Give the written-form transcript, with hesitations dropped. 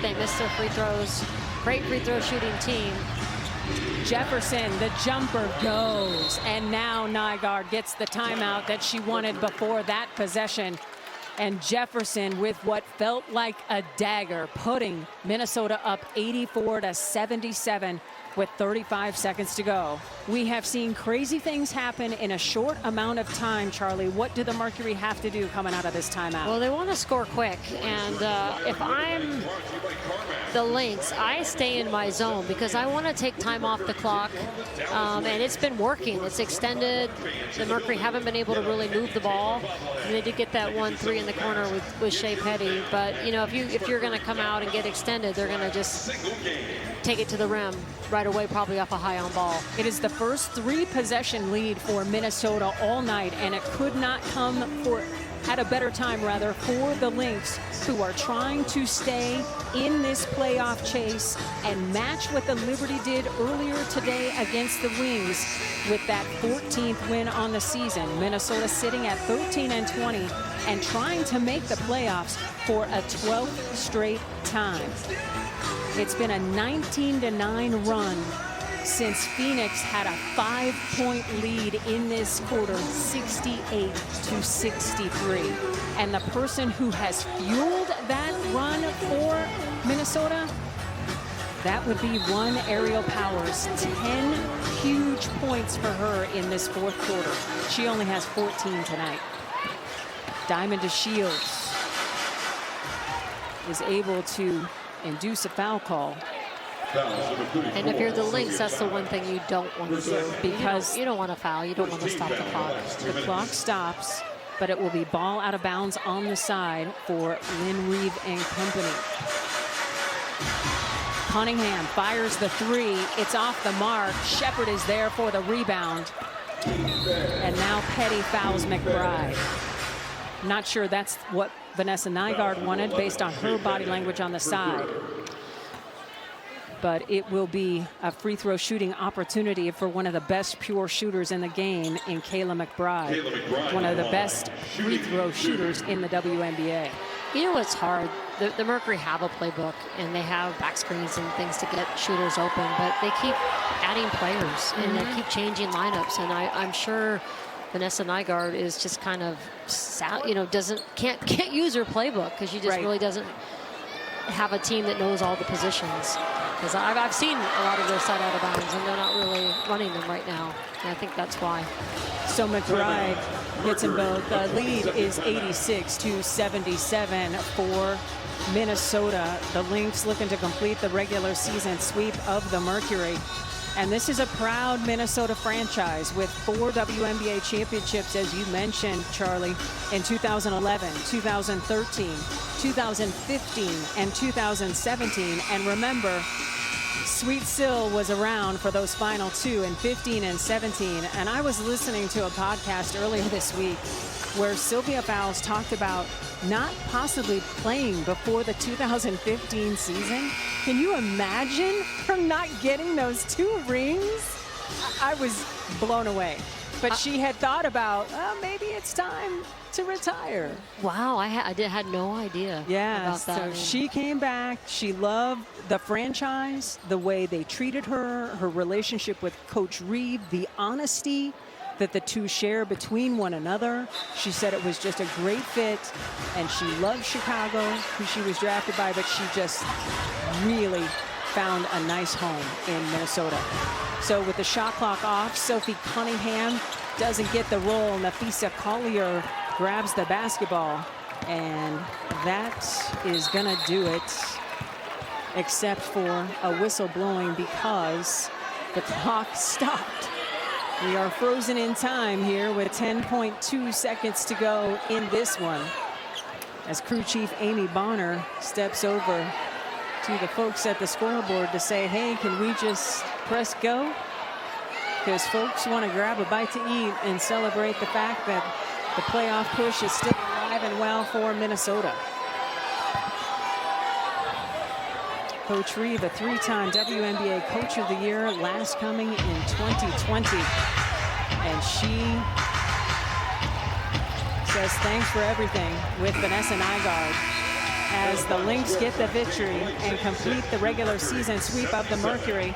They missed their free throws. Great free throw shooting team. Jefferson, the jumper goes. And now Nygaard gets the timeout that she wanted before that possession. And Jefferson with what felt like a dagger, putting Minnesota up 84-77 with 35 seconds to go. We have seen crazy things happen in a short amount of time, Charlie. What do the Mercury have to do coming out of this timeout? Well, they want to score quick. And if I'm the Lynx, I stay in my zone because I want to take time off the clock. And it's been working. It's extended. The Mercury haven't been able to really move the ball. And they did get that 1-3 in the corner with Shea Petty. But, you know, if you're going to come out and get extended, they're going to just take it to the rim right away, probably off a high on ball. It is the first 3-possession lead for Minnesota all night, and it could not come at a better time, rather, for the Lynx, who are trying to stay in this playoff chase and match what the Liberty did earlier today against the Wings with that 14th win on the season. Minnesota sitting at 13-20 and trying to make the playoffs for a 12th straight time. It's been a 19-9 run since Phoenix had a 5-point lead in this quarter, 68-63. And the person who has fueled that run for Minnesota, that would be one Ariel Powers. 10 huge points for her in this fourth quarter. She only has 14 tonight. Diamond DeShields is able to induce a foul call. And if you're the Lynx, that's the one thing you don't want to do, because you don't want to foul. You don't want to stop the clock. The clock stops, but it will be ball out of bounds on the side for Lynn Reeve and company. Cunningham fires the three. It's off the mark. Shepard is there for the rebound. And now Petty fouls McBride. Not sure that's what Vanessa Nygaard wanted based on her body language on the side. But it will be a free throw shooting opportunity for one of the best pure shooters in the game in Kayla McBride. One of the best free throw shooters in the WNBA. You know what's hard? The Mercury have a playbook, and they have back screens and things to get shooters open, but they keep adding players, and they keep changing lineups. And I'm sure Vanessa Nygaard is just kind of, you know, can't use her playbook because she just really doesn't have a team that knows all the positions. Because I've seen a lot of their side out of bounds, and they're not really running them right now. And I think that's why. So McBride gets them both. The lead is 86-77 for Minnesota. The Lynx looking to complete the regular season sweep of the Mercury. And this is a proud Minnesota franchise with 4 WNBA championships, as you mentioned, Charlie, in 2011, 2013, 2015, and 2017. And remember, Sweet Sill was around for those final 2 in 15 and 17. And I was listening to a podcast earlier this week where Sylvia Fowles talked about not possibly playing before the 2015 season. Can you imagine her not getting those 2 rings? I was blown away. But she had thought about, maybe it's time to retire. Wow, I had no idea about that. So she came back. She loved the franchise, the way they treated her, her relationship with Coach Reeve, the honesty that the two share between one another. She said it was just a great fit, and she loved Chicago, who she was drafted by, but she just really found a nice home in Minnesota. So with the shot clock off, Sophie Cunningham doesn't get the roll. Nafisa Collier grabs the basketball, and that is gonna do it, except for a whistle blowing because the clock stopped. We are frozen in time here with 10.2 seconds to go in this one, as crew chief Amy Bonner steps over to the folks at the scoreboard to say, hey, can we just press go? Because folks want to grab a bite to eat and celebrate the fact that the playoff push is still alive and well for Minnesota. Coach Reeve, a 3-time WNBA Coach of the Year, last coming in 2020. And she says thanks for everything with Vanessa Nygaard. as the Lynx get the victory and complete the regular season sweep of the Mercury.